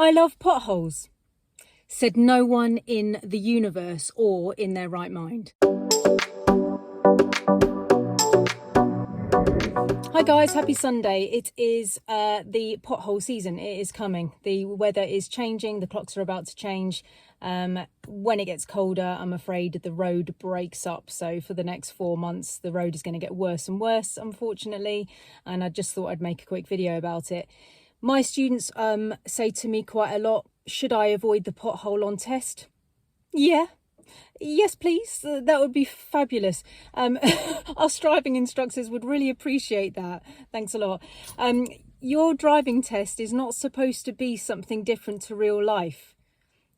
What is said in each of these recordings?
I love potholes, said no one in the universe or in their right mind. Hi guys, happy Sunday. It is the pothole season. It is coming. The weather is changing. The clocks are about to change. When it gets colder, I'm afraid the road breaks up. So for the next 4 months, the road is going to get worse and worse, unfortunately. And I just thought I'd make a quick video about it. My students say to me quite a lot, should I avoid the pothole on test? Yeah. Yes, please. That would be fabulous. Us driving instructors would really appreciate that. Thanks a lot. Your driving test is not supposed to be something different to real life.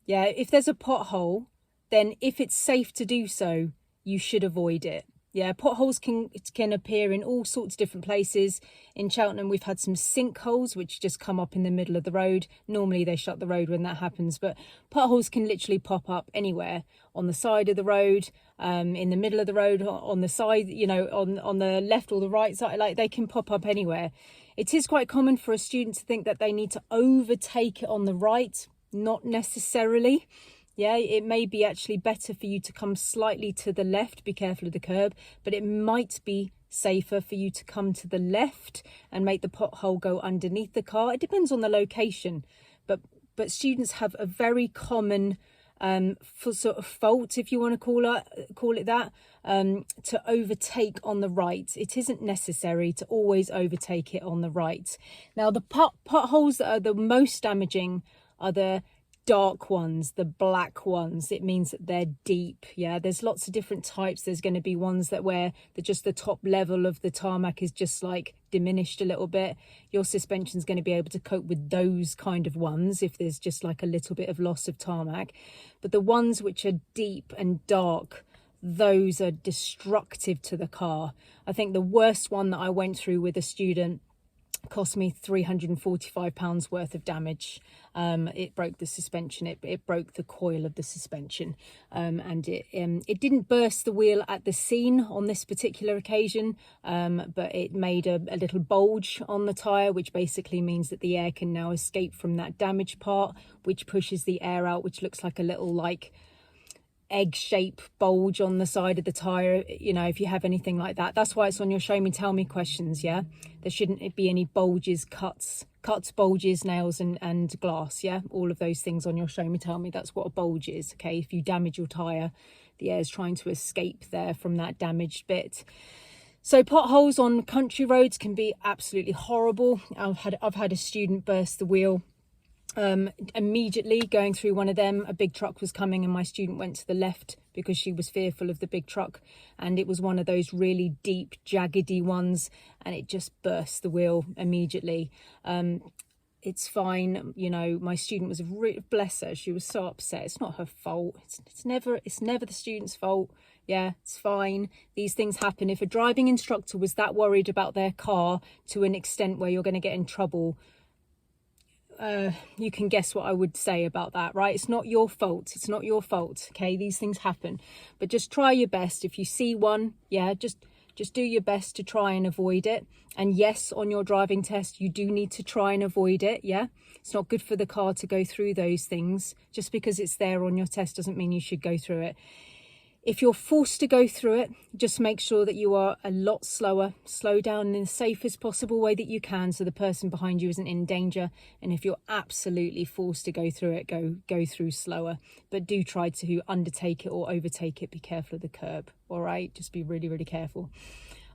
Yeah, if there's a pothole, then if it's safe to do so, you should avoid it. Yeah, potholes can appear in all sorts of different places. In Cheltenham, we've had some sinkholes which just come up in the middle of the road. Normally they shut the road when that happens, but potholes can literally pop up anywhere, on the side of the road, in the middle of the road, on the side, you know, on the left or the right side. Like, they can pop up anywhere. It is quite common for a student to think that they need to overtake it on the right. Not necessarily. Yeah, it may be actually better for you to come slightly to the left, be careful of the curb, but it might be safer for you to come to the left and make the pothole go underneath the car. It depends on the location, but students have a very common sort of fault, if you want to call it that, to overtake on the right. It isn't necessary to always overtake it on the right. Now, the potholes that are the most damaging are the dark ones, the black ones. It means that they're deep. Yeah, there's lots of different types. There's going to be ones that where just the top level of the tarmac is just like diminished a little bit. Your suspension is going to be able to cope with those kind of ones if there's just like a little bit of loss of tarmac. But the ones which are deep and dark, those are destructive to the car. I think the worst one that I went through with a student cost me £345 worth of damage. It broke the suspension, it broke the coil of the suspension, and it didn't burst the wheel at the scene on this particular occasion, but it made a little bulge on the tyre, which basically means that the air can now escape from that damaged part, which pushes the air out, which looks like a little like egg shape bulge on the side of the tire. You know, if you have anything like that, that's why it's on your show me tell me questions. Yeah, there shouldn't be any bulges, cuts, bulges, nails and glass. Yeah, all of those things on your show me tell me. That's what a bulge is. Okay, if you damage your tire, the air is trying to escape there from that damaged bit. So potholes on country roads can be absolutely horrible. I've had a student burst the wheel immediately going through one of them. A big truck was coming and my student went to the left because she was fearful of the big truck, and it was one of those really deep jaggedy ones, and it just burst the wheel immediately. It's fine, you know. My student was bless her, she was so upset. It's not her fault. It's never the student's fault. Yeah, it's fine. These things happen. If a driving instructor was that worried about their car to an extent where you're going to get in trouble, you can guess what I would say about that, right? It's not your fault. It's not your fault. Okay, these things happen, but just try your best. If you see one, yeah, just do your best to try and avoid it. And yes, on your driving test, you do need to try and avoid it. Yeah, it's not good for the car to go through those things. Just because it's there on your test doesn't mean you should go through it. If you're forced to go through it, just make sure that you are a lot slower. Slow down in the safest possible way that you can so the person behind you isn't in danger. And if you're absolutely forced to go through it, go through slower. But do try to undertake it or overtake it. Be careful of the curb, all right? Just be really, really careful.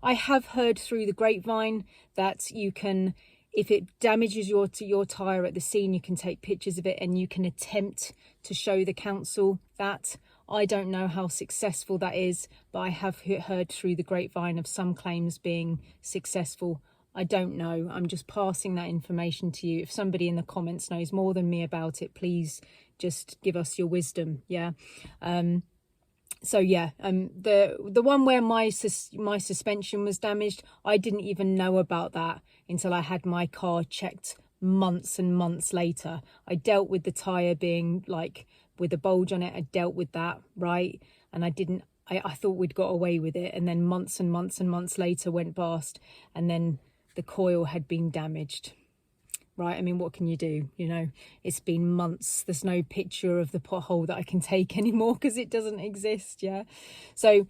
I have heard through the grapevine that you can, if it damages your tyre at the scene, you can take pictures of it and you can attempt to show the council that. I don't know how successful that is, but I have heard through the grapevine of some claims being successful. I don't know. I'm just passing that information to you. If somebody in the comments knows more than me about it, please just give us your wisdom. Yeah. So yeah, the one where my suspension was damaged, I didn't even know about that until I had my car checked months and months later. I dealt with the tyre being like with a bulge on it. I dealt with that, right? And I thought we'd got away with it, and then months and months and months later went past, and then the coil had been damaged. right? I mean, what can you do? You know, it's been months. There's no picture of the pothole that I can take anymore because it doesn't exist. Yeah. So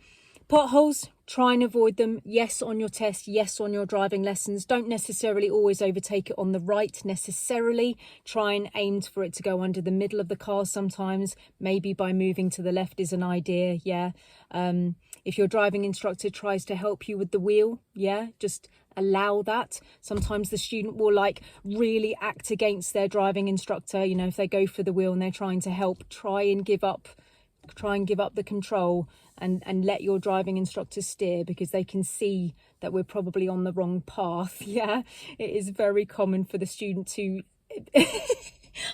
potholes, try and avoid them. Yes, on your test. Yes, on your driving lessons. Don't necessarily always overtake it on the right necessarily. Try and aim for it to go under the middle of the car sometimes. Maybe by moving to the left is an idea. Yeah. If your driving instructor tries to help you with the wheel, yeah, just allow that. Sometimes the student will like really act against their driving instructor. You know, if they go for the wheel and they're trying to help, try and give up the control and let your driving instructor steer, because they can see that we're probably on the wrong path. Yeah, it is very common for the student to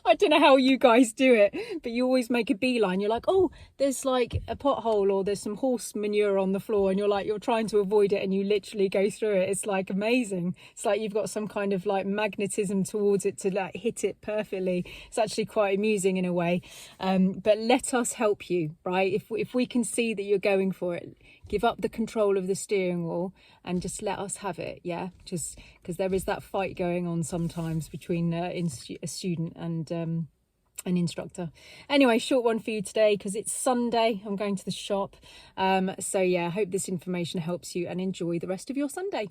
I don't know how you guys do it, but you always make a beeline. You're like, oh, there's like a pothole or there's some horse manure on the floor, and you're trying to avoid it and you literally go through it. It's like amazing. It's like you've got some kind of like magnetism towards it to like hit it perfectly. It's actually quite amusing in a way. But let us help you, right? If we can see that you're going for it, give up the control of the steering wheel and just let us have it. Yeah, just because there is that fight going on sometimes between a student and an instructor. Anyway, short one for you today because it's Sunday. I'm going to the shop. So yeah, I hope this information helps you, and enjoy the rest of your Sunday.